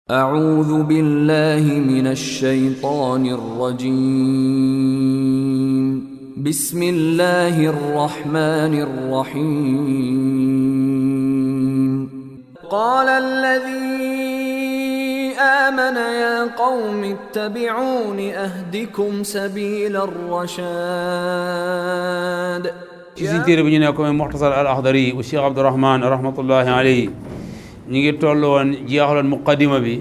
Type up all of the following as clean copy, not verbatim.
أعوذ بالله من الشيطان الرجيم. بسم الله الرحمن الرحيم. قال الذي آمن يا قوم اتبعون أهدكم سبيل الرشاد. ci suñ téere bi ñu ne ko mooy Muxtasar al Axdari bu Cheikh Abdourahman rahmatullahi alayhi ñu ngi toll woon jeexaloon muqaddima bi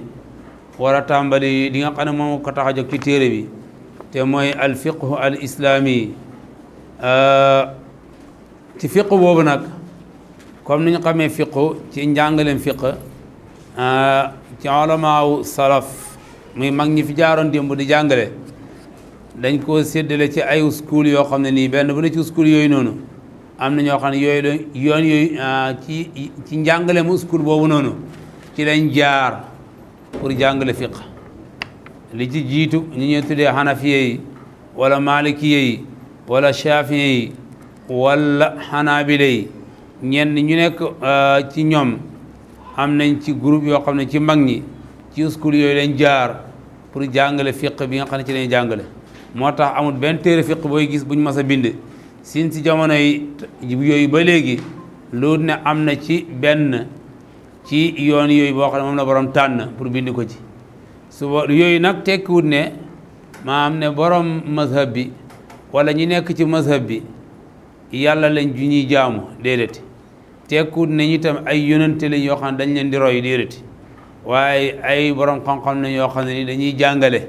war a tàmbali di nga xam ne moom ko tax a jóg ci téere bi te mooy al fiqhu al islami. ci fiqhu boobu nag comme ni ñu xamee fiqhu ci njàngaleem fiq ci ulamaaw salaf muy mag ñi fi jaaroon démb di jàngale dañ koo séddale ci ay school yoo xam ne nii benn bu ne ci school yooyu noonu am na ñoo xam ne yooyu la yoon yooyu ci njàngale mu school boobu noonu ci lañ jaar pour jàngale fiq li ci jiitu ñi ñuy tuddee xanafiye yi wala malikiye yi wala shafiye yi wala xanaabile yi ñenn ñu nekk ci ñoom am nañ ci groupe yoo xam ne ci mag ñi ci school yooyu lañ jaar pour jàngale fiq bi nga xam ne ci lañ jàngale moo tax amul benn téere fiq booy gis buñ mas a bind sin si jamono yi yooyu ba léegi loolu ne am na ci benn ci yoon yooyu boo xam ne moom la borom tànn pour bind ko ci suba yooyu nag tekkiwut ne maanaam ne borom mazhab bi wala ñi nekk ci mazhab bi yàlla lañ ju ñuy jaamu déedéet tekkiwut ne ñi tam ay yonante lañ yoo xam ne dañ leen di roy déedéet waaye ay borom xam-xam lañ yoo xam ne ni dañuy jàngale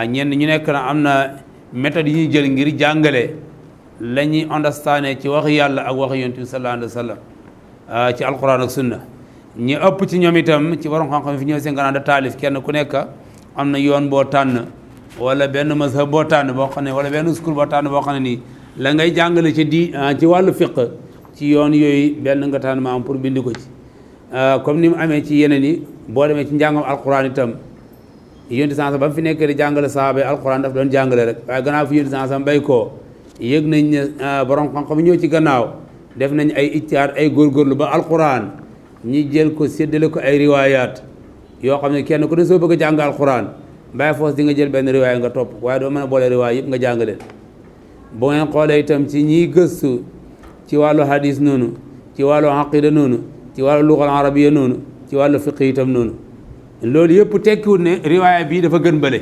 ñenn ñu nekk na am na méthode yi ñuy jël ngir jàngale la ñuy understandé ci waxi yàlla ak waxi yonent bi sallallahu alayhi wa sallam ci alquran ak sunna ñi ëpp ci ñoom itam ci borom xam-xam fi ñëw seen gannaaw da taalif kenn ku nekk am na yoon boo tànn wala benn mazhab boo tànn boo xam ne wala benn school boo tànn boo xam ne nii la ngay jàngale ci ci wàllu fiq ci yoon yooyu benn nga tànn ma am pour bind ko ci comme ni mu amee ci yeneen yi boo demee ci njàngam alquran itam yonti sansa ba mu fi nekkee di jàngale sahaaba yi alquran daf doon jàngale rek waaye gannaaw fi yonti sansa mbay koo yëg nañ ne borom xam-xam ñëw ci gannaaw def nañ ay ijtihaad ay góorgóorlu ba alquran ñi jël ko séddale ko ay riwaayaat yoo xam ne kenn ku ne soo bëgg a jàng alquran mbay foos di nga jël benn riwaaya nga topp waaye doo mën a boole riwaaya yëpp nga jàngaleen bu ngeen xoolee itam ci ñiy gëstu ci wàllu hadis noonu ci wàllu aqida noonu ci wàllu lugal arabiya noonu ci wàllu fiq itam noonu loolu yëpp tekkiwut ne riwaaya bii dafa gën bële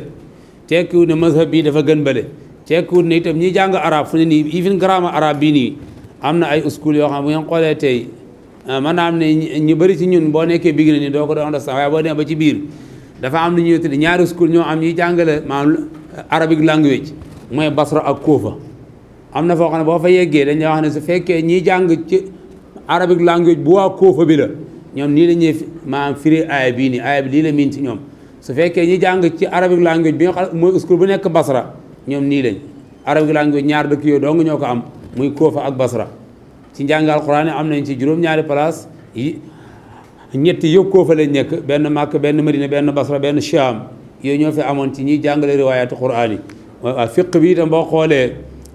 tekkiwut ne mazhab bii dafa gën bële tekkiwut ne itam ñi jàng arab fu ne nii even grammar arab bii nii am na ay school yoo xam bu ngeen xoolee tey maanaam ne ñu bëri ci ñun boo nekkee bigg na ni doo ko doon understand waaye boo demee ba ci biir dafa am lu ñuy tudde ñaari school ñoo am ñuy jàngale maanaam arabic language mooy Basra ak Kufa am na foo xam ne boo fa yeggee dañuy wax ne su fekkee ñiy jàng ci arabic language bu waa Kufa bi la ñoom nii la ñuy maanaam firi aaya bii nii aaya bi lii la miin ci ñoom su fekkee ñi jàng ci arabic language bi nga xam mooy school bu nekk Basra ñoom nii lañ arabic language ñaar dëkk yooyu dong ñoo ko am muy Kufa ak Basra ci njàng alquran am nañ ci juróom-ñaari place yi ñetti yëpp Kufa lañ nekk benn Makka benn Madina benn Basra benn Sham yooyu ñoo fi amoon ci ñiy jàngale riwaayaatu quraan yi waaw fiq bi itam boo xoolee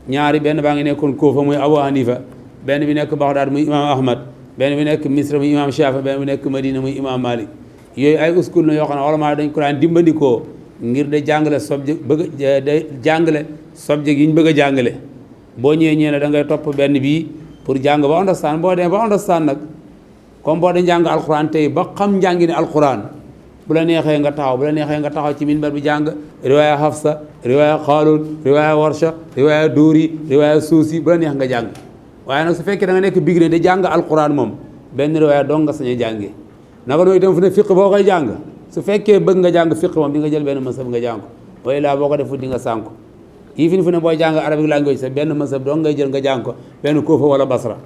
ñaari benn baa ngi nekkoon Kufa muy Abu Hanifa benn bi nekk Baghdad muy imam Ahmad benn bi nekk Misra muy imam Shafi benn bi nekk Madina muy imam Malik yooyu ay uskul na yoo xam ne wala dañ ko daan dimbandikoo ngir de jàngale subject bëgg de jàngale subject yi ñu bëgg a jàngale boo ñëwee ñee ne da ngay topp benn bii pour jàng ba understand boo demee ba understand nag comme boo dañ jàng alquran tey ba xam njàngi ne alquran bu la neexee nga taxaw ci minbar bi jàng riwaaya Hafsa riwaaya Xaalun riwaaya Warsha riwaaya Duuri riwaaya Suusi bu la neex nga jàng waaye nag su fekkee da nga nekk big ne di jàng alquran moom benn riwaaya dong nga sañ a jàngee naka noonu itam fu ne fiq boo koy jàng su fekkee bëgg nga jàng fiq moom di nga jël benn masab nga jàng ko waaye laa boo ko defut di nga sànko yii fi ne booy jàng arabic language sax benn masab dong ngay jël nga jàng ko benn Kufa wala Basra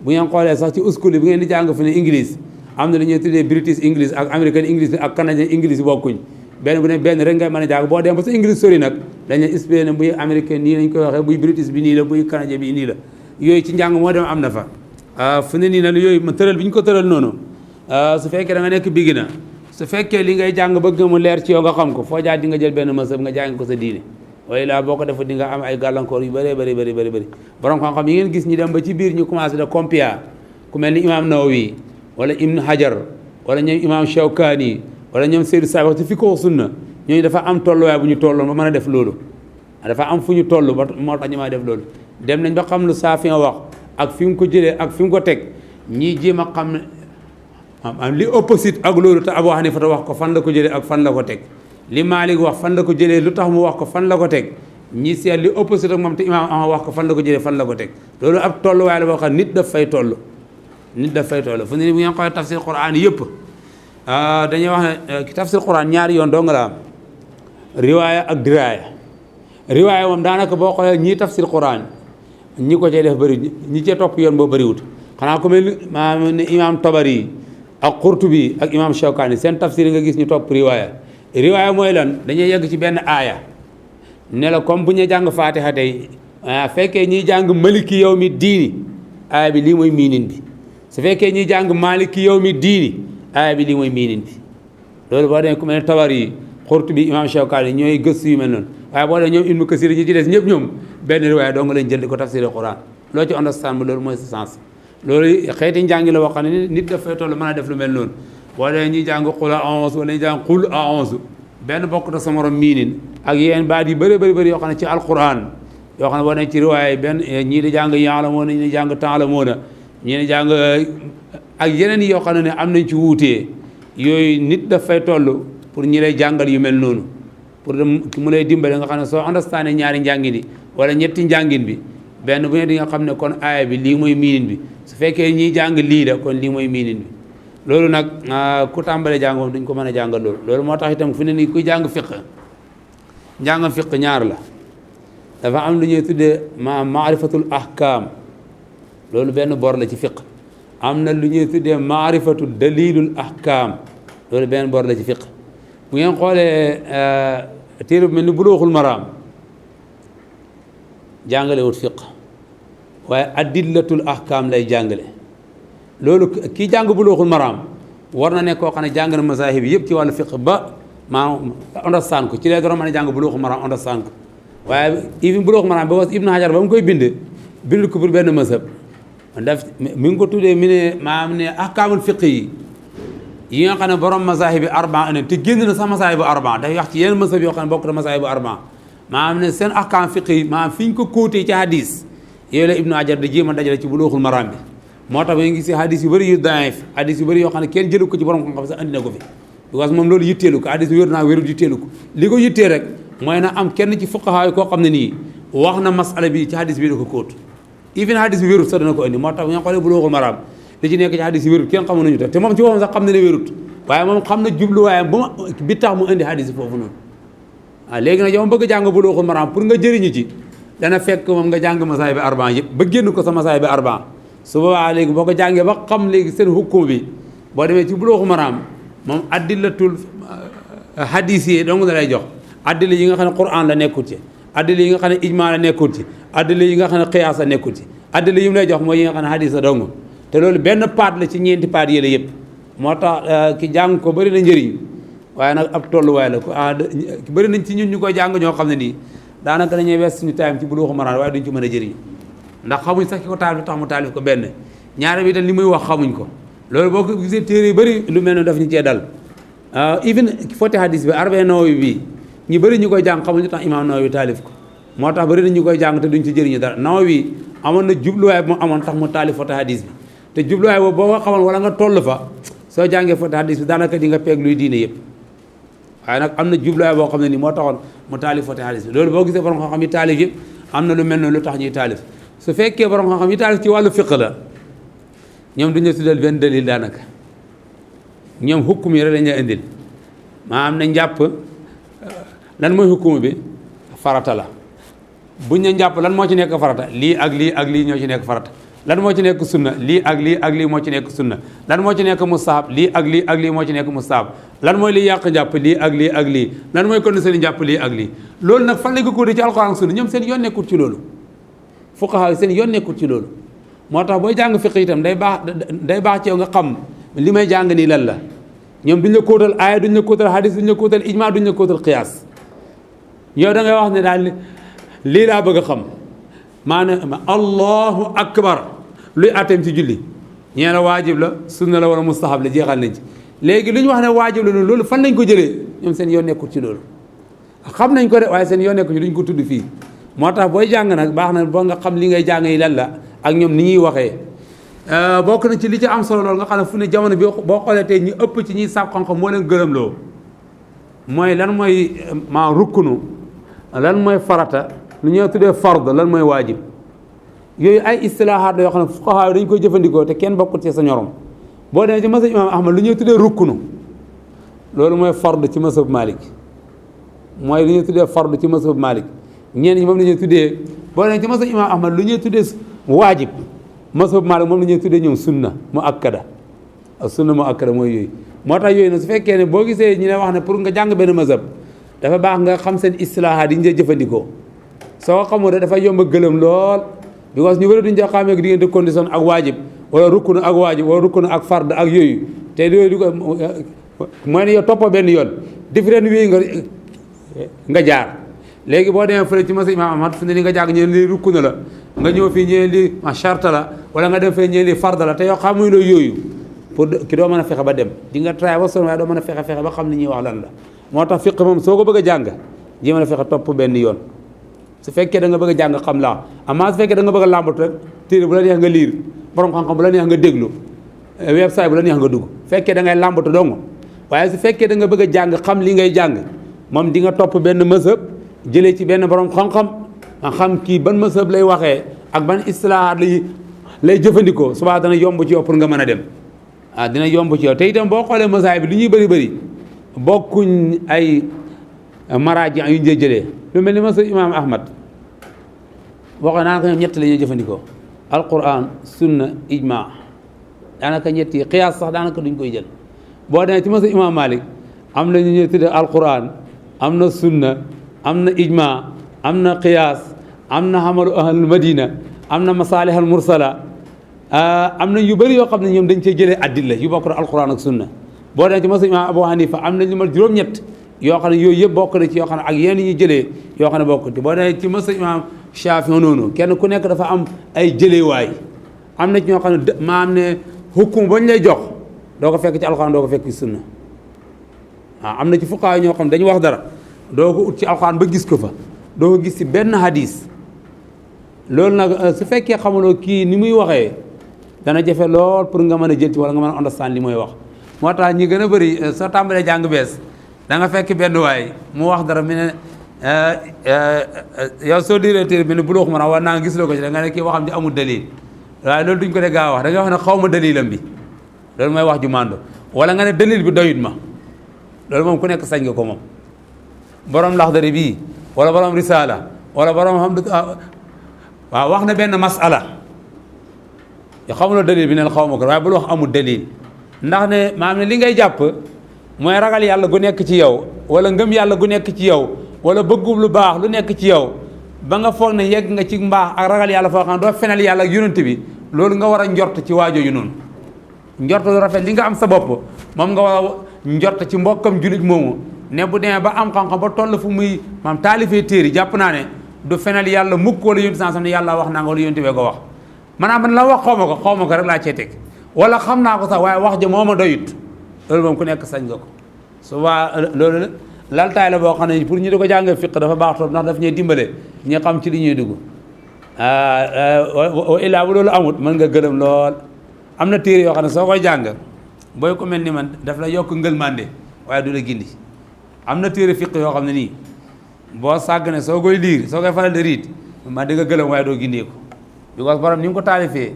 bu ngeen xoolee sax ci uskul yi bu ngeen di jàng fu ne English am na lu ñuy tuddee British English ak American English ak Canadian English bokkuñ benn bu ne benn rek ngay mën a jàng boo dem ba sa English sori nag dañ ne expliqué ne buy américain nii lañ koy waxee buy British bi nii la buy Canadien bi nii la yooyu ci njàng moo dem am na fa fu ne nii nag yooyu ma tëral bi ñu ko tëral noonu su fekkee da nga nekk bigg na su fekkee li ngay jàng bëgg mu leer ci yow nga xam ko foo jaar di nga jël benn masab nga jàng ko sa diine waaye laa boo ko defee di nga am ay gàllankoor yu bëree bëri borom xam-xam yi ngeen gis ñi dem ba ci biir ñu commencé de compia ku mel ni imam Nawawi wala Ibn Hajar wala ñoom imam Shawkani wala ñoom Seydou Sabax ci fiqhu sunna ñooñu dafa am tolluwaay bu ñu tolloon ba mën a def loolu dafa am fu ñu toll ba moo tax ñu mën a def loolu dem nañ ba xam lu Saafi wax ak fi mu ko jëlee ak fi mu ko teg ñii jéem a xam ne am li opposite ak loolu te Abu Hanifa wax ko fan la ko jëlee ak fan la ko teg li Maalik wax fan la ko jëlee lu tax mu wax ko fan la ko teg ñi seet li opposite ak moom te imaam Ahmad wax ko fan la ko jëlee fan la ko teg loolu ab tolluwaay la boo xam nit daf fay toll fu ne bu ngeen xoolee tafsir Qur'an yëpp dañuy wax ne tafsir Qur'an ñaari yoon doo nga la am riwaaya ak diraaya riwaaya moom daanaka boo xoolee ñii tafsir Qur'an ñi ko cee def bëri ñi cee topp yoon boo bëriwut xanaa ku mel ni maanaam ne imaam Tabari ak Qurtubi ak imaam Shawkani seen tafsir yi nga gis ñu topp riwaaya mooy lan dañuy yegg ci benn aaya ne la comme bu ñu jàng Faatiha tey fekkee ñiy jàng maliki yow mi diini aaya bi lii mooy miinin bi su fekkee ñiy jàng maliki yow mi diini aaya bi lii mooy miinin bi loolu boo demee ku mel ne Tabari Qurtubi imaam Shawkani ñooy gëstu yu mel noonu waaye boo demee ñoom Ibnu Kasir ñi ci des ñëpp ñoom benn riwaaya doo nga leen jël di ko tafsiré Quran loo ci understand ba loolu mooy sa sens loolu xeeti njàngi la wax xam ne nit dafay toll mën a def lu mel noonu boo demee ñuy jàng qul a'uuzu wala ñuy jàng qul a'uuzu benn bokk ta sa morom miinin ak yeneen baat yu bëri yoo xam ne ci alquran yoo xam ne boo demee ci riwaaya benn ñii di jàng ya'lamuuna ñii di jàng ta'lamuuna ñii di jàng ak yeneen yoo xam ne am nañ ci wuutee yooyu nit dafay toll pour ñi lay jàngal yu mel noonu pour mu lay dimbale nga xam ne soo understandé ñaari njàngin yi wala ñetti njàngin bi benn bu ne di nga xam ne kon aaya bi lii mooy miinin bi su fekkee ñiy jàng lii la kon lii mooy miinin bi loolu nag ku tàmbale jàng moom duñ ko mën a jàngal loolu moo tax itam fu ne nii kuy jàng njàngam fiq ñaar la dafa am lu ñuy tuddee maarifatul ahkaam loolu benn bor la ci fiq am na lu ñuy tuddee maarifatu dalilul ahkaam loolu benn bor la ci fiq bu ngeen xoolee téere bu mel ni Buluuxul Maraam jàngale wut fiq waaye adillatul ahkaam lay jàngale loolu kii jàng Buluuxul Maraam war na nekk koo xam ne jàng na masaahib yëpp ci wàllu fiq ba understand ko ci lay doon mën a jàng Buluuxul Maraam understand ko waaye even Buluuxul Maraam ba was Ibnu Hajar ba mu koy bind ko pour benn mazhab daf mi ngi ko tuddee mi ne maanaam ne ahkaamul fiq yi nga xam ne borom masaahib bi arbaa ne te génn na sax masaahib bu arbaa day wax ci yeneen mazhab yoo xam ne bokk na masaahib bu arbaa maanaam ne seen ahkaam fiq yi maanaam fi ñu ko kóotee ci hadis yooyu la Ibnu Hajar di jéem a dajale ci Buluuxul Maraam bi moo tax ba nga gis hadis yu bëri yu daif hadis yu bëri yoo xam ne kenn jëlu ko ci borom xam-xam sax andi na ko fi parce que moom loolu yitteelu ko hadis bi wér naa wérul yitteelu ko li ko yittee rek mooy na am kenn ci fuqahaa yi koo xam ne nii wax na masala bi ci hadis bi da ko kóot even hadis bi wérut sax dana ko indi moo tax bu nga xoolee Buluuxul Maraam li ci nekk ci hadis yi wérut kenn xamu nañu tax te moom ci boppam sax xam na ne wérut waaye moom xam na jubluwaayam bi tax mu indi hadis yi foofu noonu waaw léegi nag yow bëgg jàng Buluuxul Maraam pour nga jëriñu ci dana fekk moom nga jàng masaay bi arbaan yëpp ba génn ko sa masaay bi arbaan su boobaa léegi boo ko jàngee ba xam léegi seen hukum bi boo demee ci Buluuxul Maraam moom addillatul hadis yi dong la lay jox addila yi nga xam ne Qur'an la nekkul ci addila yi nga xam ne ijma la nekkul ci addila yi nga xam ne qiyaas la nekkul ci addila yi mu lay jox mooy yi nga xam ne hadis la dong te loolu benn paat la ci ñeenti paat yële yëpp moo tax ki jàng ko bëri na njëriñ waaye nag ab tolluwaay la ko bëri nañ ci ñun ñu koy jàng ñoo xam ne nii daanaka dañuy wees suñu time ci Buluuxul Maraam waaye duñ ci mën a jëriñ ndax xamuñ sax ki ko taalif tax mu taalif ko benn ñaare bi itam li muy wax xamuñ ko loolu boo ko gisee téere yu bëri lu mel ne daf ñu cee dal even foti hadis bi Arba'in Nawawi bi ñu bëri ñu koy jàng xamuñ tax imaam Nawawi taalif ko moo tax bëri na ñu koy jàng te duñ ci jëriñu dara Nawawi amoon na jubluwaay bu mu amoon tax mu taalif foti hadis bi te jubluwaay boobu boo ko xamoon wala nga toll fa soo jàngee foti hadis bi daanaka di nga peeg luy diine yëpp waaye nag am na jubluwaay boo xam ne nii moo taxoon mu taalif foti hadis bi loolu boo gisee borom xam-xam yi taalif yëpp am na lu mel noonu lu tax ñuy taalif su fekkee borom xam-xam yi taalif ci wàllu fiq la ñoom duñu tuddal benn dalil daanaka ñoom hukum yi rek lañ la indil maanaam ne njàpp lan mooy hukum bi farata la buñ ne njàpp lan moo ci nekk farata lii ak lii ak lii ñoo ci nekk farata lan moo ci nekk sunna lii ak lii ak lii moo ci nekk sunna lan moo ci nekk mustahab lii ak lii ak lii moo ci nekk mustahab lan mooy liy yàq njàpp lii ak lii ak lii lan mooy kon seen njàpp lii ak lii loolu nag fan lañ ko kóodee ci alxuraan sunna ñoom seen yoon nekkut ci loolu fuqahaa seen yoon nekkut ci loolu moo tax booy jàng fiq itam day baax ci yow nga xam li may jàng nii lan la ñoom duñ la kóotal aaya duñ la kóotal hadis duñ la kóotal ijma duñ la kóotal qiyaas yow da ngay wax ne daal lii laa bëgg a xam maanaam allahu akbar luy atteem ci julli ñee la waajib la sunna la wala mustahab la jeexal nañ ci léegi lu ñu wax ne waajib la loolu fan lañ ko jëlee ñoom seen yoon nekkul ci loolu xam nañ ko de waaye seen yoon nekkul ci duñ ko tudd fii moo tax booy jàng nag baax na ba nga xam li ngay jàng yi lan la ak ñoom ni ñuy waxee bokk na ci li ci am solo loolu nga xam ne fu ne jamono bi boo xoolee tey ñu ëpp ci ñuy sàkk xam-xam moo leen gërëm loo mooy lan mooy maa rukkunu lan mooy farata lu ñuy tuddee fard lan mooy waajib yooyu ay istilaahaat la yoo xam ne fuqahaa dañ koy jëfandikoo te kenn bokkut ci sa ñorom boo demee ci masab imaam ahmad lu ñuy tuddee rukkunu loolu mooy fard ci masab malik mooy lu ñuy tuddee fard ci masab malik ñeen ñi moom la ñuy tuddee boo demee ci masab imaam ahmad lu ñuy tuddee waajib masab malik moom la ñuy tuddee ñoom sunna mu akkada ak sunna mu akkada mooy yooyu moo tax yooyu nag su fekkee ne boo gisee ñu ne wax ne pour nga jàng benn mazhab dafa baax nga xam seen istilaahaat yi ñu jëfandikoo soo ko xamul rek dafa yomb a gëlëm lool because ñu bëri duñu jox xamee diggante condition ak waajib wala rukkunu ak waajib wala rukkunu ak fard ak yooyu te yooyu du ko mooy ne yow toppoo benn yoon différent yooyu nga jaar léegi boo demee fële ci masa imam ahmad fu ne li nga jàng ñeen lii rukkunu la nga ñëw fii ñeen lii charte la wala nga dem fee ñeen lii fard la te yow xamuñ loolu yooyu pour ki doo mën a fexe ba dem di nga tray ba sonn waaye doo mën a fexe ba xam li ñuy wax lan la moo tax fiq moom soo ko bëgg a jàng ji mën a fexe topp benn yoon su fekkee da nga bëgg a jàng xam laa amaa su fekkee da nga bëgg a làmbatu rek téere bu la neex nga liir borom xam-xam bu la neex nga déglu website bu la neex nga dugg fekkee da ngay làmbatu dong waaye su fekkee da nga bëgg a jàng xam li ngay jàng moom di nga topp benn mësëb jëlee ci benn borom xam-xam nga xam kii ban mësëb lay waxee ak ban istilahaat lay jëfandikoo subaa dana yomb ci yow pour nga mën a dem dina yomb ci yow te itam boo xoolee masaay bi li ñuy bëri bokkuñ ay maraaji yu ñu jëlee lu mel ni masa imaam ahmad waxoon daanaka ñoom ñett la ñuy jëfandikoo alquran sunna ijma daanaka ñett yi xiyaas sax daanaka duñ koy jël boo demee ci masa imaam malik am na ñu ñuy tudde alquran am na sunna am na ijma am na xiyaas am na xamalu ahlul madina am na masalih al mursala am na yu bëri yoo xam ne ñoom dañ cee jëlee addilla yu bokk na alquran ak sunna boo demee ci masa imaam abu hanifa am na lu ma juróom-ñett yoo xam ne yooyu yëpp bokk na ci yoo xam ne ak yenn ñu jëlee yoo xam ne bokk ci boo demee ci masa imaam Shaafi noonu kenn ku nekk dafa am ay jëlewaay am na ci ñoo xam ne maam ne hukum bañ lay jox doo ko fekk ci alxuraan doo ko fekk ci sunna waaw am na ci fuqahaa ñoo xam ne dañu wax dara doo ko ut ci alxuraan ba gis ko fa doo ko gis ci benn hadis loolu nag su fekkee xamuloo kii ni muy waxee dana jafe lool pour nga mën a jël ci wala nga mën a understand li mooy wax moo tax ñi gën a bëri soo tàmbalee jàng bees da nga fekk benn waay mu wax dara mu ne yow soo diiree téere bi ne bu loo xam war naa nga gis loo ko ci da nga ne kii waxam ji amul dalil waaye loolu duñ ko dee gaaw wax da nga wax ne xaw ma dalilam bi loolu mooy wax ju màndo wala nga ne dalil bi doyut ma loolu moom ku nekk sañ nga ko moom borom laxdari bii wala borom risala wala borom xam waaw wax na benn masala yo xamuloo dalil bi neen xaw ma ko waaye bul wax amul dalil ndax ne maam ne li ngay jàpp mooy ragal yàlla gu nekk ci yow wala ngëm yàlla gu nekk ci yow wala bëggub lu baax lu nekk ci yow ba nga foog ne yegg nga ci mbaax ak ragal yàlla foo xam ne doo fenal yàlla ak yonent bi loolu nga war a njort ci waajoo yu noonu njort lu rafet li nga am sa bopp moom nga war a njort ci mbokkam julit moomu ne bu demee ba am xam-xam ba toll fu muy maam taalifee téere jàpp naa ne du fenal yàlla mukk wala yonent sans ne yàlla wax naa nga wala yonent bee ko wax maanaam man la wax xaw ma ko rek laa cee teg wala xam naa ko sax waaye wax ja moo ma doyut loolu moom ku nekk sañ nga ko souvent loolu laltaay la boo xam ne pour ñu di ko jàngee fiq dafa baax trop ndax daf ñuy dimbale ñu xam ci li ñuy dugg illaa bu loolu amut mën nga gëlëm lool am na téere yoo xam ne soo koy jàng booy ko mel ni man daf la yokk ngëlmande waaye du la gindi am na téere fiq yoo xam ne nii boo sàgg ne soo koy liir soo koy faral di riit ma di nga gëlëm waaye doo gindee ko because borom ni nga ko taalifee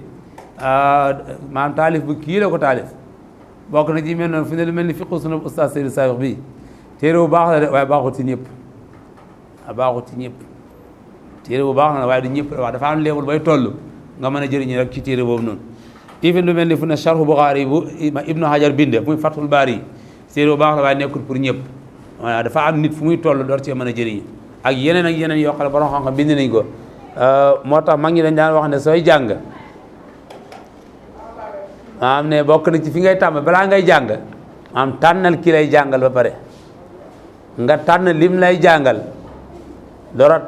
maanaam taalif bu kii la ko taalif bokk na ci mel noonu fi ne lu mel ni fiqu sunu ustaas Seydou Sayox bii téere bu baax la de waaye baaxut ci ñëpp baaxut ci ñëpp téere bu baax na waaye du ñëpp la wax dafa am leewul bay toll nga mën a jëriñu rek ci téere boobu noonu even lu mel ni fu ne Sharhu Buxaari bu Ibnu Hajar binde muy Fathul Baari téere bu baax la waaye nekkul pour ñëpp voilà dafa am nit fu muy toll door cee mën a jëriñu ak yeneen yoo xam ne borom xam-xam bind nañ ko moo tax mag ñi dañ daan wax ne sooy jàng maanaam ne bokk na ci fi ngay tàmm balaa ngay jàng maanaam tànnal ki lay jàngal ba pare nga tànn lim lay jàngal dora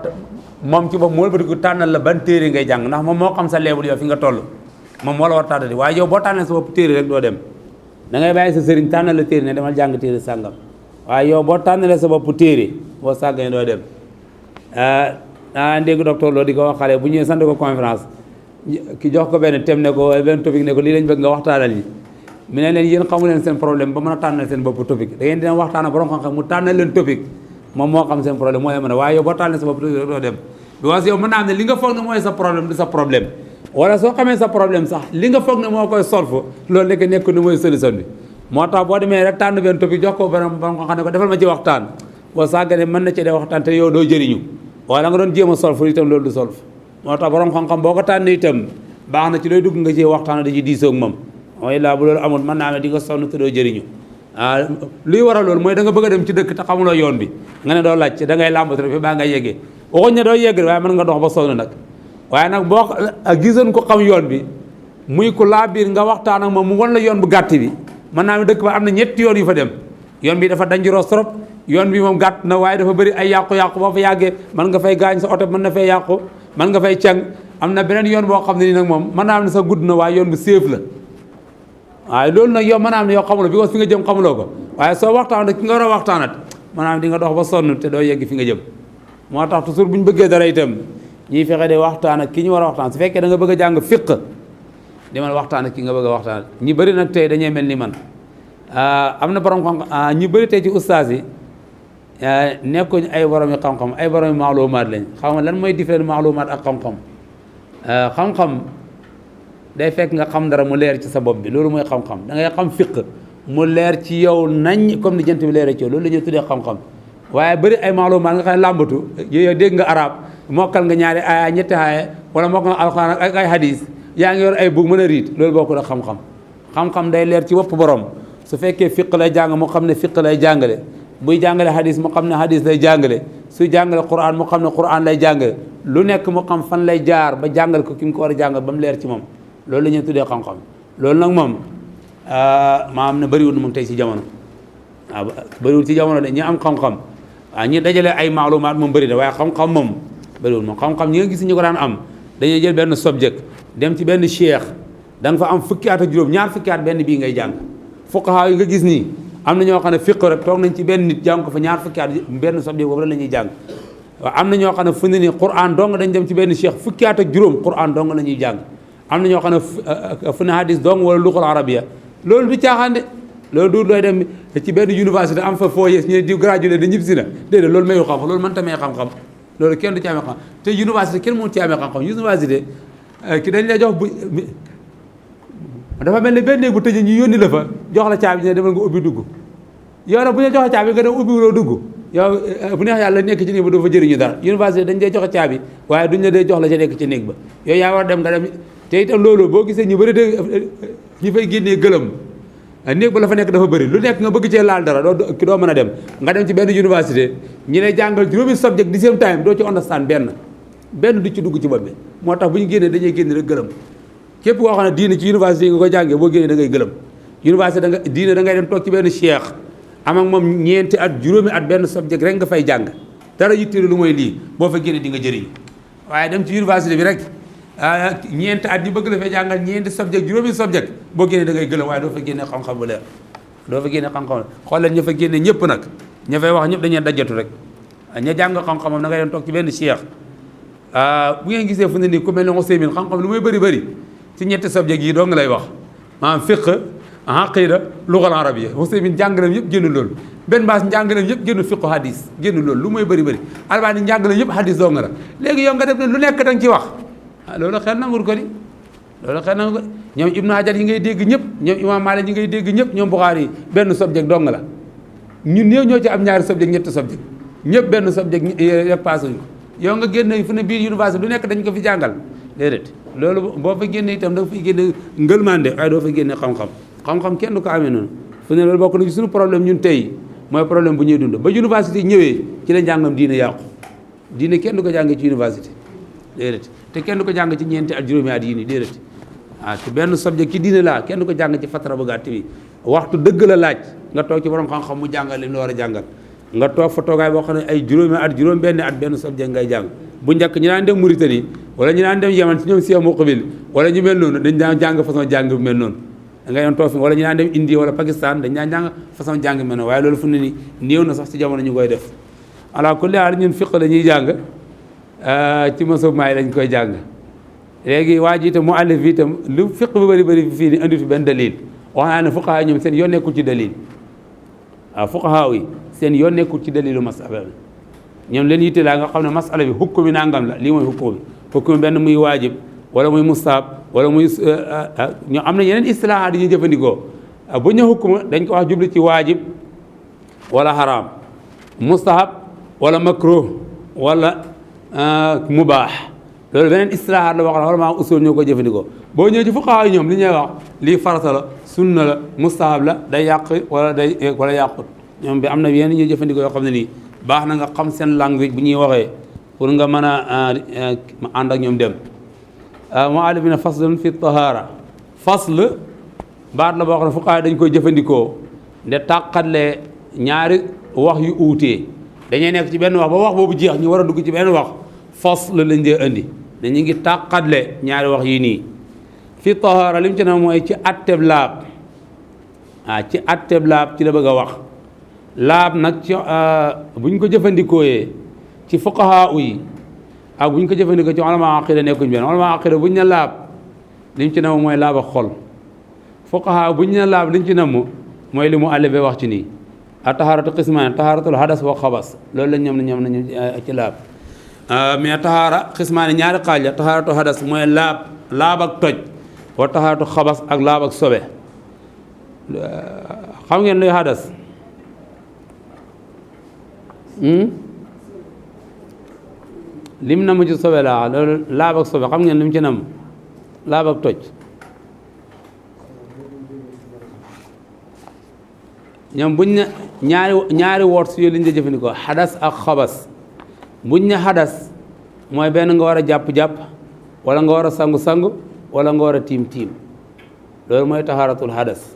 moom ci bopp moo la ko tànnal la ban téere ngay jàng ndax moom moo xam sa leebul yow fi nga toll moom moo la war tànnati waaye yow boo tànnee sa bopp téere rek doo dem da ngay bàyyi sa sëriñ tànnal la téere ne demal jàng téere sàngam waaye yow boo tànnalee sa bopp téere boo sàggane doo dem dégg docteur Lo di ko wax xale bu ñëwee sant ko conférence ki jox ko benn thème ne ko benn topic ne ko lii lañ bëgg nga waxtaanal yi mu ne leen yéen xamu leen seen problème ba mën a tànnal seen bopp topic da ngeen dina waxtaan ak borom xam-xam mu tànnal leen topic moom moo xam seen problème moo leen mën a waaye yow boo tànnal sa bopp topic rek doo dem parce que yow mën naa am ne li nga foog ne mooy sa problème du sa problème wala soo xamee sa problème sax li nga foog ne moo koy solve loolu nekk ni mooy solution bi moo tax boo demee rek tànn benn topic jox ko borom xam ne ko defal ma ci waxtaan boo sàgganee mën na ci dee waxtaan te yow doo jëriñu wala nga doon jéem a solve itam loolu du solve moo tax borom xam-xam boo ko tànn itam baax na ci looy dugg nga ci waxtaan da ci diisoo ak moom mooy laa bu loolu amul mën naa ne di nga sonn te doo jëriñu luy waral loolu mooy da nga bëgg a dem ci dëkk te xamuloo yoon bi nga ne doo laaj da ngay làmbatu rek fi baa nga yeggee waxuñ ne doo yegg waaye mën nga dox ba sonn nag waaye nag boo gisoon ko xam yoon bi muy ko laa biir nga waxtaan ak moom mu won la yoon bu gàtt bi mën naa ne dëkk ba am na ñetti yoon yu fa dem yoon bi dafa dangereux trop yoon bi moom gàtt na waaye dafa bëri ay yàqu-yàqu boo fa yàggee mën nga fay gaañ sa oto mën na fay yàqu mën nga fay càng am na beneen yoon boo xam ne nii nag moom mën naa am ne sa gudd na waaye yoon bu séef la waaye loolu nag yow mën naa am ne yow xamuloo bi fi nga jëm xamuloo ko waaye soo waxtaan ki nga war a waxtaanat mën naa am di nga dox ba sonn te doo yegg fi nga jëm moo tax toujours bu ñu bëggee dara itam ñuy fexe de waxtaan ak ki ñu war a waxtaan su fekkee da nga bëgg a jàng fiq demal waxtaan ak ki nga bëgg a waxtaan ñi bëri nag tey dañuy mel ni man am na borom xam ñu bëri tey ci ustaas yi nekkuñ ay borom yi xam-xam ay borom yi maalumaat lañ xam nga lan mooy différence maalumaat ak xam-xam xam-xam day fekk nga xam dara mu leer ci sa bopp bi loolu mooy xam-xam da ngay xam fiq mu leer ci yow nañ comme ni jant bi leer ci yow loolu la ñuy tuddee xam-xam waaye bëri ay maalumaat nga xam ne làmbatu yow dégg nga arab mokkal nga ñaari aaya ñetti aaya wala mokkal nga alxuraan ak ay hadis yaa ngi yor ay bug mën a riit loolu bokkul ak xam-xam xam-xam day leer ci wopp borom su fekkee fiq lay jàng mu xam ne fiq lay jàngale buy jàngale hadis mu xam ne hadis lay jàngale suy jàngale quran mu xam ne quran lay jàngale lu nekk mu xam fan lay jaar ba jàngal ko ki mu ko war a jàngal ba mu leer ci moom loolu la ñuy tuddee xam-xam loolu nag moom maam na bëriwul moom tey ci jamono waaw bëriwul ci jamono de ñi am xam-xam waaw ñi dajale ay maalumaat moom bëri na waaye xam-xam moom bëriwul moom xam-xam ñi nga gis ñu ko daan am dañuy jël benn subject dem ci benn cheikh da nga fa am fukki at ak juróom ñaar fukki at benn bii ngay jàng fuqaha yi nga gis nii am na ñoo xam ne fiq rek toog nañ ci benn nit jàng ko fa ñaar fukki at benn subject boobu la ñuy jàng waaw am na ñoo xam ne fu ne nii quran dong dañ dem ci benn cheikh fukki at ak juróom quran dong la ñuy jàng am na ñoo xam ne fu ne hadis dong wala luxul arabia loolu du caaxaan de loolu du looy dem ci benn université am fa foo yes ñu ne di gradué da ñib si na déedéet loolu mayul xam-xam loolu mën ta may xam-xam loolu kenn du ci amee xam te université kenn mënu ci amee xam-xam université ki dañ lay jox bu dafa mel ne benn néeg bu tëjee ñu yónni la fa jox la caabi ne demal nga ubbi dugg yow nag bu ñu joxe caabi nga dem ubbi loo dugg yow bu neex yàlla nekk ci néeg ba doo fa jëriñu dara université dañ dee joxe caabi waaye duñ la dee jox la ca nekk ci néeg ba yow yaa war dem nga dem te itam loolu boo gisee ñu bëri de ñu fay génnee gëlëm néeg ba la fa nekk dafa bëri lu nekk nga bëgg cee laal dara doo mën a dem nga dem ci benn université ñi lay jàngal juróomi subject di same time doo ci understand benn du ci dugg ci bopp bi moo tax bu ñu génnee dañuy génne rek gëlëm képp koo xam ne diine ci université yi nga ko jàngee boo génnee da ngay gëlëm université da nga diine da ngay dem toog ci benn cheikh am ak moom ñeenti at juróomi at benn subject rek nga fay jàng dara yitteelu lu mooy lii boo fa génnee di nga jëriñ waaye dem ci université bi rek ñeenti at ñu bëgg la fay jàngal ñeenti subject juróomi subject boo génnee da ngay gëlëm waaye doo fa génnee xam-xam bu leer doo fa génne xam-xam xool leen ña fa génne ñëpp nag ña fay wax ñëpp dañuy dajatu rek ña jàng xam-xamam da ngay dem toog ci benn cheikh bu ngeen gisee fu ne nii ku mel ne Useymin xam-xam lu muy bëri bëri ci ñetti subject yi doo nga lay wax maanaam fiqh aqida lugal arabia Useymin njàngalam yëpp génn loolu benn baas njàngalam yëpp génn fiqh hadis génn loolu lu muy bëri bëri Albani njàngalam yëpp hadis doo nga la léegi yow nga def ne lu nekk da nga ci wax loolu xel nangul ko di loolu xel nangul ko ñoom Ibnu Hajar yi ngay dégg ñëpp ñoom Imam Malik yi ngay dégg ñëpp ñoom Bukhari yi benn subject dong la ñun néew ñoo ci am ñaari subject ñetti subject ñëpp benn subject rek passé ñu ko yow nga génne fu ne biir université lu nekk dañ ko fi jàngal déedéet loolu boo fa génne itam da nga fay génne ngëlmande waaye doo fa génne xam-xam xam-xam kenn du ko amee noonu fu ne loolu bokk na ci suñu problème ñun tey mooy problème bu ñuy dund ba université ñëwee ci la njàngam diine yàqu diine kenn du ko jàngee ci université déedéet te kenn du ko jàng ci ñeenti at juróomi at yii nii déedéet te benn subject ci diine laa kenn du ko jàng ci fatara bu gàtt bi waxtu dëgg la laaj nga toog ci borom xam-xam mu jàngal li mu la war a jàngal nga toog fa toogaay boo xam ne ay juróomi at juróom benn at benn subject ngay jàng bu njëkk ñu daan dem Mauritanie wala ñu daan dem Yaman ci ñoom Cheikh Mouqbil wala ñu mel noonu dañ daan jàng façon jàng bu mel noonu da ngay doon toog fi wala ñu daan dem Indie wala Pakistan dañ daan jàng façon jàng mel waaye loolu fu ne ni néew na sax ci jamono ñu koy def ala kulli haal ñun fiq la ñuy jàng ci masab maay lañ koy jàng léegi waa ji itam mu àllif bi itam lu fiq bu bëri fii ni andi fi benn dalil wax naa ne fuqaha ñoom seen yoon nekkul ci dalil waaw fuqaha yi seen yoon nekkul ci dalilu masala bi ñoom leen yitte laa nga xam ne masala bi hukku bi nangam la lii mooy hukku bi benn muy waajib wala muy mustahab wala muy ñoo am na yeneen istilahaat yi ñuy jëfandikoo bu ñu hukuma dañ ko wax jublu ci waajib wala haram mustahab wala makruh wala mubaax loolu beneen istilahaat la wax na wala maa usul ñoo ko jëfandikoo boo ñëwee ci fuqaha yi ñoom li ñuy wax lii farata la sunna la mustahab la day yàq wala yàqut ñoom bi am na yenn ñuy jëfandikoo yoo xam ne nii baax na nga xam seen langue bu ñuy waxee pour nga mën a ànd ak ñoom dem mu àll bi ne faslun fi tahaara fasl baat la boo xam ne fuqaha dañ koy jëfandikoo nde tàqatle ñaari wax yu uutee dañuy nekk ci benn wax ba wax boobu jeex ñu war a dugg ci benn wax fasl lañ dee indi dañu ngi tàqatle ñaari wax yi nii fi tahaara li mu ci ne mooy ci atteb laab ci atteb laab ci la bëgg a wax laab nag ci buñ ko jëfandikooyee ci fuqaha yi ak buñ ko jëfandikoo ci ulama aqida nekkuñ benn ulama aqida buñ ne laab li mu ci nam mooy laab ak xol fuqaha buñ ne laab li mu ci nam mooy li mu àllebe wax ci nii a taharatu qismaan taharatul hadas wa xabas loolu la ñoom nañu ci laab mais tahara qismaani ñaari xaaj la taharatu hadas mooy laab ak toj wa taharatu xabas ak laab ak sobe xam ngeen luy hadas lim na mu ci sobe laa loolu laab ak sobe xam ngeen lim ci nam laab ak toj ñoom buñ ne ñaari woot su yooyu lañ dee jëfandikoo xadas ak xabas buñ ne xadas mooy benn nga war a jàpp-jàpp wala nga war a sangu-sangu wala nga war a tiim-tiim loolu mooy taxaaratul xadas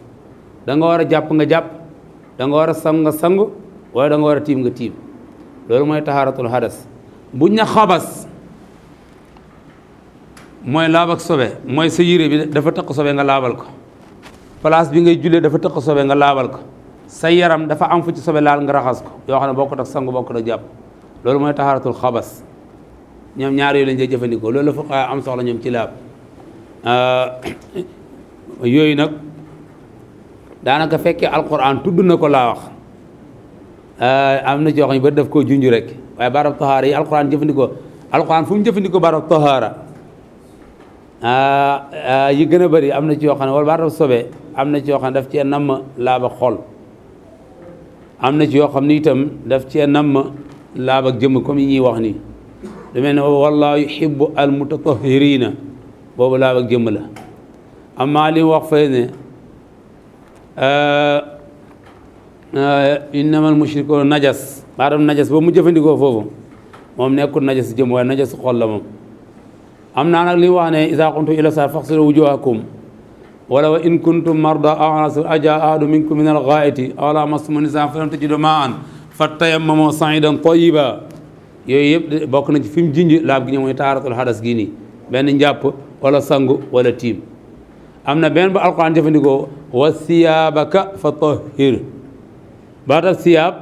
da nga war a jàpp nga jàpp da nga war a sangu nga sangu wala da nga war a tiim nga tiim loolu mooy taxaaratul xadas buñ ne xabas mooy laab ak sobe mooy sa yére bi dafa tëq sobe nga laabal ko place bi ngay jullee dafa tëq sobe nga laabal ko sa yaram dafa am fu ci sobe laal nga raxas ko yoo xam ne bokkut ak sangu bokkut ak jàpp loolu mooy taxaaratul xabas ñoom ñaar yooyu lañ dee jëfandikoo loolu la fuqahaa am soxla ñoom ci laab yooyu nag daanaka fekkee alquran tudd na ko laa wax am na ci wax ñu bari daf koo junj rek waaye barab tahaara yi alquran jëfandikoo alquran fu mu jëfandikoo barab tahaara yi gën a bëri am na ci yoo xam ne wala barab sobe am na ci yoo xam ne daf cee namm laaba xol am na ci yoo xam ne itam daf cee namm laaba jëmm comme yi ñuy wax nii lu mel ne wallahu yuhibbu al mutatahhirina boobu laaba jëmm la amma li mu wax fay ne innamal mushrikuuna najas maanaam najas boobu mu jëfandikoo foofu moom nekkul najas jëm waaye najas xol la moom am naa nag li mu wax ne iza qumtum ila salaati faghsilu wujuhakum wala wa in kuntum marda aw ala safarin aw jaa ahadun minkum min al-ghaa'iti aw lamastum nisaa falam tajidu maa'an fatayammamu sa'idan tayyiban yooyu yëpp bokk na ci fi mu jinj laab gi ñëw mooy tahaaratul hadas gi nii benn njàpp wala sangu wala tiim am na benn ba alquran jëfandikoo wa siyaabaka fa tahhir baatal siyaab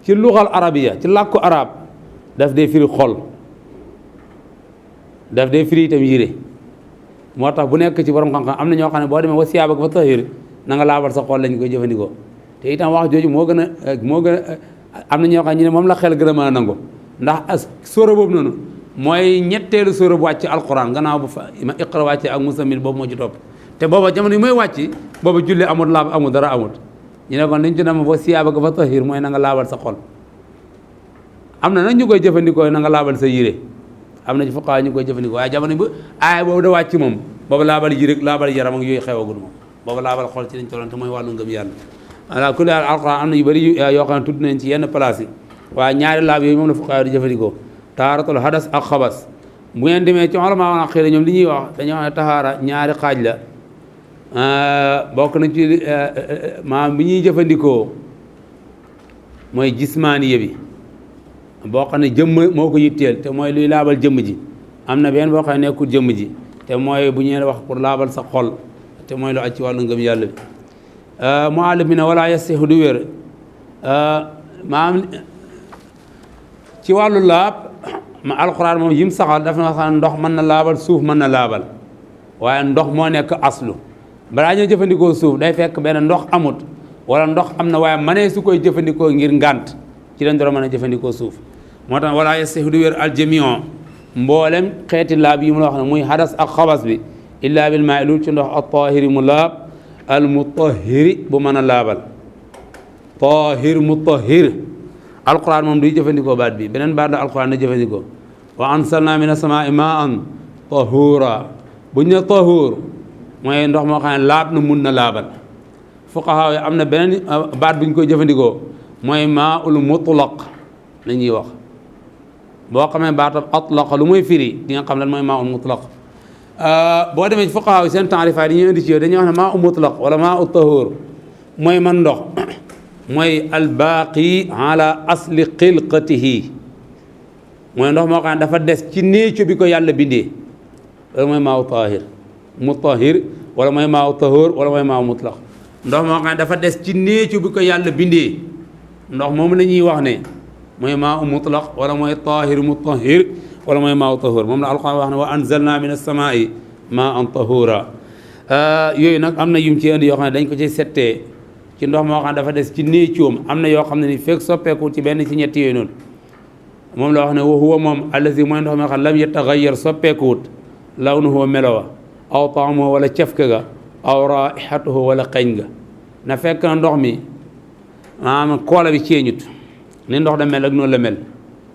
ci luxal arabiya ci làkku arab daf dee firi xol daf dee firi itam yére moo tax bu nekk ci borom xam-xam am na ñoo xam ne boo demee wa siyaabaka fa tahhir na nga laabal sa xol lañ koy jëfandikoo te itam wax jooju moo gën a am na ñoo xam ne ñu ne moom la xel gën a mën a nangu ndax sóora boobu noonu mooy ñetteelu sóora bu wàcc alquran gannaaw bu fa ma iqra wàcce ak muzammil boobu moo ci topp te booba jamono yi mooy wàcc booba julli amut laab amut dara amut ñu ne kon liñ ci nam fa siyaabaka fa tahhir mooy na nga laabal sa xol am na nag ñu koy jëfandikoo na nga laabal sa yére am na ci fuqahaa ñu koy jëfandikoo waaye jamono bi aaya boobu da wàcc moom booba laabal yi rek laabal yaram ak yooyu xewagul moom booba laabal xol ci lañ tolloon te mooy wàllu ngëm yàlla ala kulli haal alquran am na yu bëri yoo xam ne tudd nañ ci yenn place yi waaye ñaari laab yooyu moom la fuqahaa di jëfandikoo tahaaratul hadas ak xabas bu ngeen demee ci ulama wala xëy ñoom li ñuy wax dañoo wax ne tahaara ñaari xaaj la bokk na ci maanaam bi ñuy jëfandikoo mooy jismaaniye bi boo xam ne jëmm moo ko yitteel te mooy luy laabal jëmm ji am na benn boo xam ne nekkul jëmm ji te mooy bu ñuy wax pour laabal sa xol te mooy lu aj ci wàllu ngëm yàlla bi muallif bi ne wala yasihu du wér maam ci wàllu laab ma alxuraan moom yim saxal dafa na xam ndox mën na laabal suuf mën na laabal waaye ndox moo nekk aslu balaa ñoo jëfandikoo suuf day fekk benn ndox amut wala ndox am na waaye mënee su koy jëfandikoo ngir ngànt ci lañ door a mën a jëfandikoo suuf moo tax wala yasihu du wér aljamion mboolem xeeti laab yi mu la wax ne muy hadas ak xabas bi illa bil maa lu ci ndox al tahiri mu laab al mutahiri bu mën a laabal tahir mutahir alquran moom duy jëfandikoo baat bi beneen baat la alquran na jëfandikoo wa ansalna min as-samaa'i maa'an tahura bu ñu ne tahur mooy ndox moo xam ne laab na mun na laabal fuqahaa yi am na beneen baat bu ñu koy jëfandikoo mooy maa'ul mutlaq la ñuy wax boo xamee baatab atlaq lu muy firi di nga xam lan mooy maa'ul mutlaq boo demee ci fuqahaa yi seen taarifaay dañuy indi ci yow dañuy wax ne maa'ul mutlaq wala maa'ul tahur mooy man ndox mooy albaaqi ala asli xilqatihi mooy ndox moo xam ne dafa des ci néeco bi ko yàlla bindee loolu mooy maaw tahir mutahir wala mooy maaw tahur wala mooy maaw mutlaq ndox moo xam ne dafa des ci néeco bi ko yàlla bindee ndox moom la ñuy wax ne mooy maaw mutlaq wala mooy tahir mutahir wala mooy maaw tahur moom la alquran wax ne wa anzalna min as-samaa'i maa'an tahura yooyu nag am na yum ci indi yoo xam ne dañ ko ci settee ci ndox moo xam ne dafa des ci néecoom am na yoo xam ne ni fekk soppeeku ci benn ci ñetti yooyu noonu moom la wax ne wa huwa moom allazi mooy ndox moo xam lam yataxayyar soppeekuwut lawnuhu melowa aw taamuhu wala cafka ga aw raihatuhu wala xeeñ ga na fekk na ndox mi maanaam koola bi ceeñut ni ndox da mel ak noonu la mel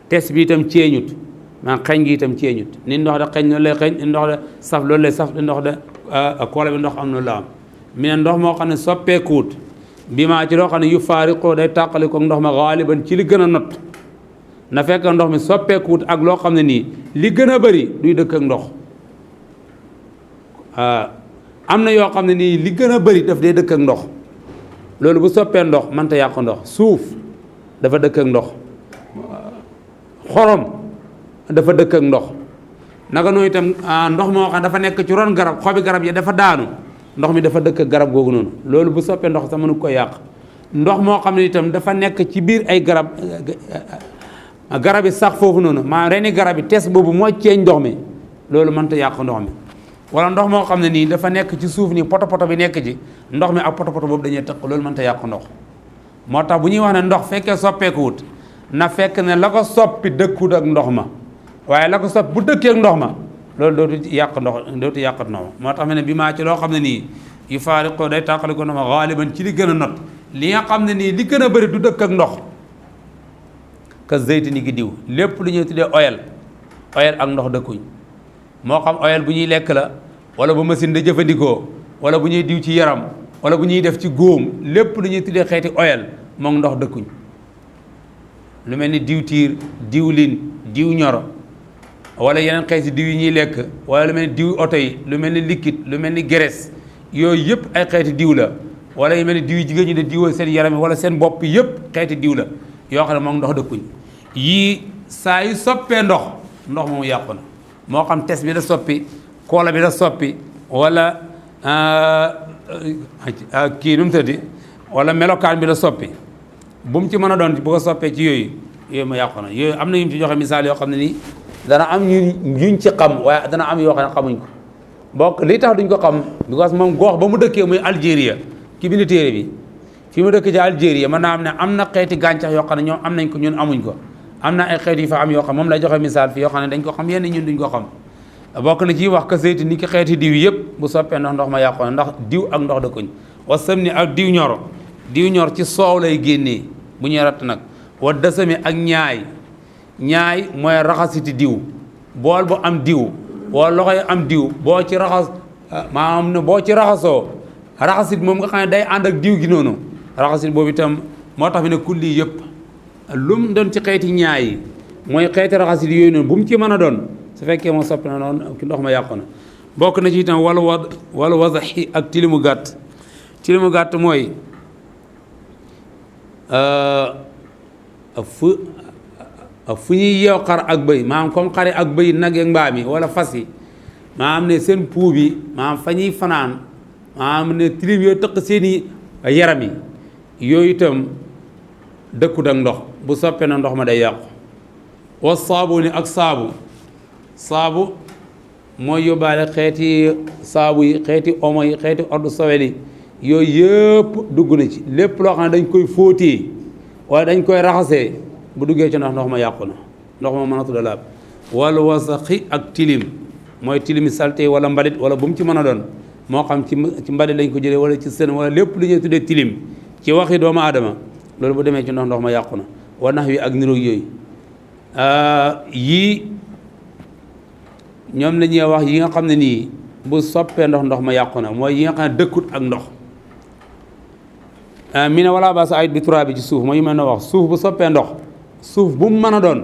tes bi itam ceeñut maanaam xeeñ gi itam ceeñut ni ndox da xeeñ loolu lay xeeñ ni ndox da saf loolu lay saf ni ndox da koola bi ndox am noonu la am mi ne ndox moo xam ne soppeekuwut bi maa ci loo xam ne yu faariqoo day tàqali ko ndox ma xaaliban ci li gën a not na fekk ndox mi soppeekuwut ak loo xam ne nii li gën a bëri duy dëkk ak ndox am na yoo xam ne nii li gën a bëri daf day dëkk ak ndox loolu bu soppee ndox mënta yàq ndox suuf dafa dëkk ak ndox xorom dafa dëkk ak ndox naka noonu itam ndox moo xam dafa nekk ci ron garab xobi garab yi dafa daanu ndox mi dafa dëkk ak garab googu noonu loolu bu soppee ndox sax mënu ko yàq ndox moo xam ne itam dafa nekk ci biir ay garab garab yi sax foofu noonu maa reni garab yi tes boobu moo ceeñ ndox mi loolu mënta yàq ndox mi wala ndox moo xam ne nii dafa nekk ci suuf nii poto poto bi nekk ci ndox mi ak poto poto boobu dañuy tëq loolu mënta yàq ndox moo tax bu ñuy wax ne ndox fekkee soppeekuwut na fekk ne la ko soppi dëkkut ak ndox ma waaye la ko soppi bu dëkkee ak ndox ma loolu dootu yàq ndox dootu yàq ndox moo tax ma ne bi maa ci loo xam ne nii yu faariqoo day tàqali ko ndox ma xaaliban ci li gën a not li nga xam ne nii li gën a bëri du dëkk ak ndox ka zeyti ni gi diw lépp lu ñuy tuddee oyel ak ndox dëkkuñ moo xam oyel bu ñuy lekk la wala bu machine da jëfandikoo wala bu ñuy diw ci yaram wala bu ñuy def ci góom lépp lu ñuy tuddee xeeti oyel moom ndox dëkkuñ lu mel ni diwtiir diwlin diw ñoro wala yeneen xeeti diw yi ñuy lekk wala lu mel ni diw oto yi lu mel ni liquide lu mel ni graisse yooyu yëpp ay xeeti diw la wala yu mel ni diw yi jigéen ñi de diwoo seen yaram wala seen bopp yëpp xeeti diw la yoo xam ne moom ndox dëkkuñ yii saa yu soppee ndox moomu yàqu na moo xam tes bi da soppi koola bi da soppi wala kii nu mu tëddi wala melokaan bi da soppi bu mu ci mën a doon bu ko soppee ci yooyu ma yàqu na yooyu am na yu mu ci joxe misaal yoo xam ne nii dana am yuñ ci xam waaye dana am yoo xam ne xamuñ ko bokk li tax duñ ko xam because moom gox ba mu dëkkee muy Algérie ki bind téere bi fi mu dëkk ci Algérie mën naa am ne am na xeeti gàncax yoo xam ne ñoom am nañ ko ñun amuñ ko am na ay xeet yu fa am yoo xam moom lay joxe misaal fi yoo xam ne dañ ko xam yenn ñun duñ ko xam bokk na ci wax ka seyti ni ki xeeti diw yëpp bu soppee ndox ma yàqu na ndax diw ak ndox dëkkuñ wa sëm ni ak diw ñor ci soow lay génnee bu ñuy ratt nag wa dësami ak ñaay mooy raxasiti diw bool bu am diw wala loxo yi am diw boo ci raxas maanaam ne boo ci raxasoo raxasit moom nga xam ne day ànd ak diw gi noonu raxasit boobu itam moo tax fi ne kulli yëpp lu mu doon ci xeeti ñaay yi mooy xeeti raxasit yooyu noonu bu mu ci mën a doon su fekkee moo soppi na noonu ki ndox ma yàqu na bokk na ci itam wala wasaxi ak tilimu gàtt mooy fu ñuy yeew xar ak bëy maanaam comme xari ak bëy nag ak mbaam yi wala fas yi maanaam ne seen puu bi maanaam fa ñuy fanaan maanaam ne tilim yooyu tëq seeni yaram yi yooyu itam dëkkut ak ndox bu soppee na ndox ma day yàqu. wa saabu ni ak saabu mooy yóbbaale xeeti saabu yi xeeti omo yi xeeti ordre sowel yi yooyu yëpp dugg na ci lépp loo xam ne dañ koy fóotee wala dañ koy raxasee bu duggee ci ndox ma yàqu na ndox ma mënatu da laab. wala wasaxi ak tilim mooy tilimi salté wala mbalit wala bu mu ci mën a doon moo xam ci mbalit lañ ko jëlee wala ci sën wala lépp lu ñuy tuddee tilim ci waxi doomu aadama loolu bu demee ci ndox ma yàqu na. wa nax wi ak niroog yooyu yii ñoom la ñuy wax yi nga xam ne nii bu soppee ndox ma yàqu na mooy yi nga xam ne dëkkut ak ndox. mi ne wala ba sa ayit bi turaa bi ci suuf mooy yu mel ne wax suuf bu soppee ndox suuf bu mu mën a doon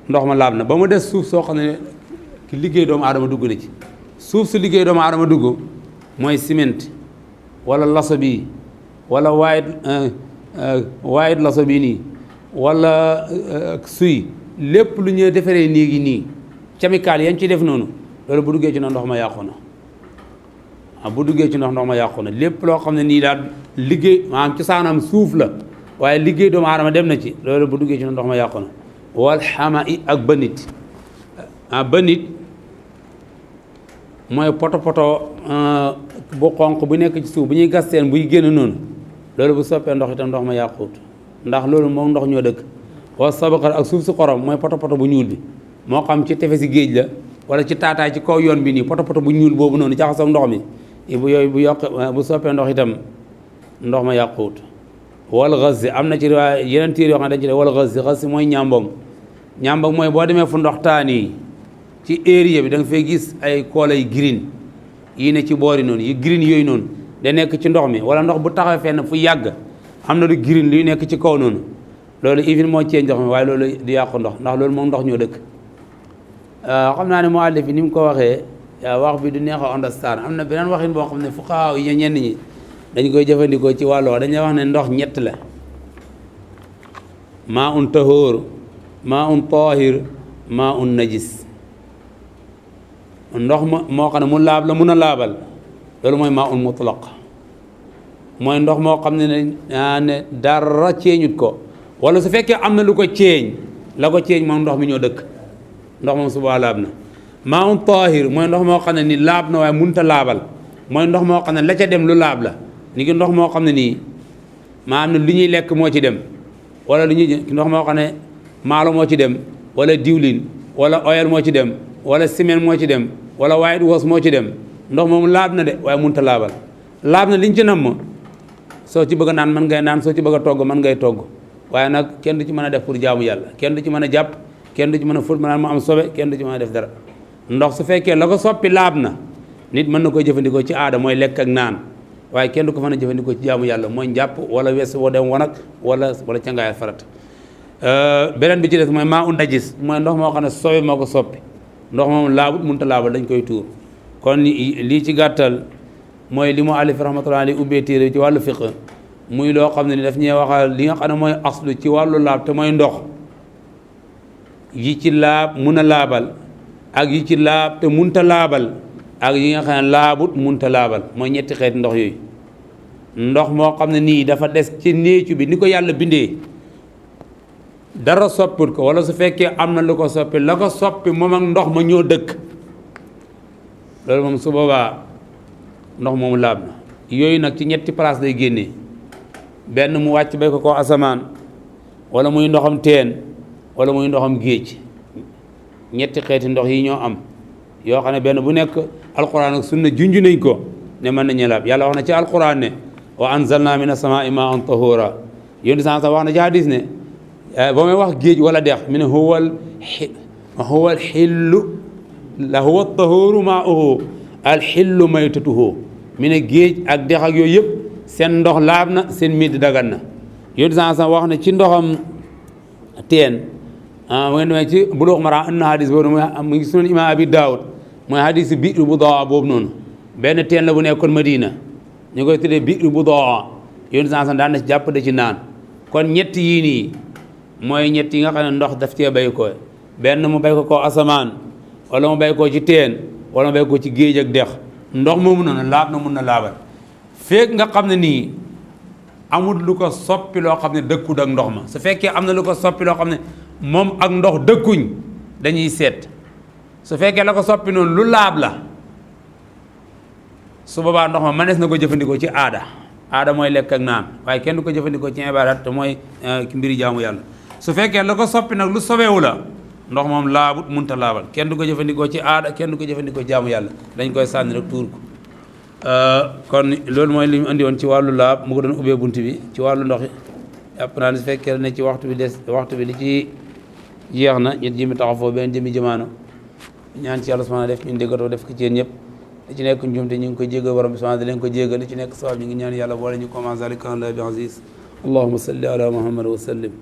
ndox ma laab na ba mu des suuf soo xam ne ki liggéey doomu aadama dugg na ci. suuf su liggéey doomu aadama dugg mooy ciment wala laso bii wala waayit laso bii nii wala suy lépp lu ñuy defaree néegi nii chamical yañ ci def noonu loolu bu duggee ci ndox ma yàqu na bu duggee ci ndox ma yàqu na lépp loo xam ne nii daal liggéey maanaam cosaanam suuf la waaye liggéey doomu aadama dem na ci loolu bu duggee ci ndox ma yàqu na. wal xama i ak bënit bënit mooy poto bu xonq bu nekk ci suuf bu ñuy gas teen buy génn noonu loolu bu soppee ndox itam ndox ma yàquut ndax loolu moom ndox ñoo dëkk. wa sabaqar ak suuf si xorom mooy poto bu ñuul bi moo xam ci tefesi géej la wala ci taataay ci kaw yoon bi nii poto bu ñuul boobu noonu jaxasoo ndox mi bu yooyu bu soppee ndox itam ndox ma yàquut. wal xas am na ci yeneen tiir yoo xam ne dañ ci def wal xas mooy ñàmbong mooy boo demee fu ndox taani ci area bi da nga fay gis ay koola yu green yi ne ci boori noonu yu green yooyu noonu da nekk ci ndox mi wala ndox bu taxaw fenn fu yàgg am na lu green luy nekk ci kaw noonu loolu even moo cee ndox mi waaye loolu di yàqu ndox ndax loolu moom ndox ñoo dëkk. xam naa ne mu àllif bi ni mu ko waxee wax bi du neex a understand am na beneen waxin boo xam ne fuqahaa yi ñenn ñi dañ koy jëfandikoo ci wàllu wax dañuy wax ne ndox ñett la maa un tahoor maa un taahir maa un najis ndox moo xam ne mu laab la mun a laabal loolu mooy maa un mutlaq mooy ndox moo xam ne dara ceeñut ko wala su fekkee am na lu ko ceeñ la ko ceeñ moom ndox mi ñoo dëkk ndox moom subaa laab na. maa un taahir mooy ndox moo xam ne ni laab na waaye munta laabal mooy ndox moo xam ne la ca dem lu laab la ni ki ndox moo xam ne nii maa am ne lu ñuy lekk moo ci dem wala lu ñuy ndox moo xam ne maalo moo ci dem wala diwlin wala oil moo ci dem wala ciment moo ci dem wala white was moo ci dem ndox moom laab na de waaye munta laabal laab na liñ ci namm soo ci bëgg a naan mën ngay naan soo ci bëgg a togg mën ngay togg waaye nag kenn du ci mën a def pour jaamu yàlla kenn du ci mën a jàpp kenn du ci mën a fóot mu am sobe kenn du ci mën a def dara ndox su fekkee la ko soppi laab na nit mën na koy jëfandikoo ci aada mooy lekk ak naan waaye kenn du ko mën a jëfandikoo ci jaamu yàlla mooy njàpp wala wees woo dem wanag wala cangaayal farat beneen bi ci des mooy maa un najis mooy ndox moo xam ne sobe moo ko soppi ndox moom laabut mënta laabal dañ koy tuur kon lii ci gàttal mooy li mu alif rahmatullah ali ubbee téere ci wàllu fiq muy loo xam ne ni daf ñuy waxal li nga xam ne mooy aslu ci wàllu laab te mooy ndox yi ci laab mun a laabal ak yi ci laab te munta laabal ak yi nga xam ne laabut munta laabal mooy ñetti xeeti ndox yooyu ndox moo xam ne nii dafa des ci néecu bi ni ko yàlla bindee dara sopput ko wala su fekkee am na lu ko soppi la ko soppi moom ak ndox ma ñoo dëkk loolu moom su boobaa ndox moomu laab na yooyu nag ci ñetti place day génnee benn mu wàcc bay ko asamaan wala muy ndoxam teen wala muy ndoxam géej ñetti xeeti ndox yi ñoo am yoo xam ne benn bu nekk alquran ak sunna junj nañ ko ne mën nañu laab yàlla wax na ci alquran ne wa anzalna mina samaa'i maa'an tahuura yéen sa wax na ci hadis ne ba may wax géej wala dex mi ne huwal xillu la huwa tahuuru maa'uhu al xillu maytatuhu mi ne géej ak dex ak yooyu yëpp seen ndox laab na seen miid dagan na yéen sa wax na ci ndoxam teen mu ngeen demee ci Buluugh Maraam am na hadis boobu mu ngi sunan imaam Abi Daawud mooy hadis bi'r budaa boobu noonu benn teen la bu nekkoon Madina ñu koy tuddee bi'r budaa yoonu sansan daan na ci jàpp da ci naan kon ñett yii nii mooy ñett yi nga xam ne ndox daf cee bay ko benn mu bay ko asamaan wala mu bay ko ci teen wala mu bay ko ci géej ak dex ndox moomu noonu laab na mun na laabal feek nga xam ne nii amul lu ko soppi loo xam ne dëkkul ak ndox ma su fekkee am na lu ko soppi loo xam ne moom ak ndox dëkkuñ dañuy seet su fekkee la ko soppi noonu lu laab la su boobaa ndox ma mënees na ko jëfandikoo ci aada mooy lekk ak naan waaye kenn du ko jëfandikoo ci ibadat te mooy mbiri jaamu yàlla su fekkee la ko soppi nag lu sobeewu la ndox moom laabut munta laabal kenn du ko jëfandikoo ci aada kenn du ko jëfandikoo jaamu yàlla dañ koy sànni rek tuur ko kon loolu mooy li ñu andi woon ci wàllu laab mu ko doon ubbee bunt bi ci wàllu ndox yi yàpp naa ne su fekkee ne ci waxtu bi li ci jeex na ñu jëmi taxaw foofu benn jëmi jëmaano ñaan ci yàlla subhanahu def ñun déggatoo def ko ci yéen ñëpp li ci nekk njuumte ñu ngi koy jéggal borom bi subhanahu da leen ko jéggal li ci nekk sawab ñu ngi ñaan yàlla boole ñu commencé zalika an la bi aziz allahumma salli ala muhammad wa sallim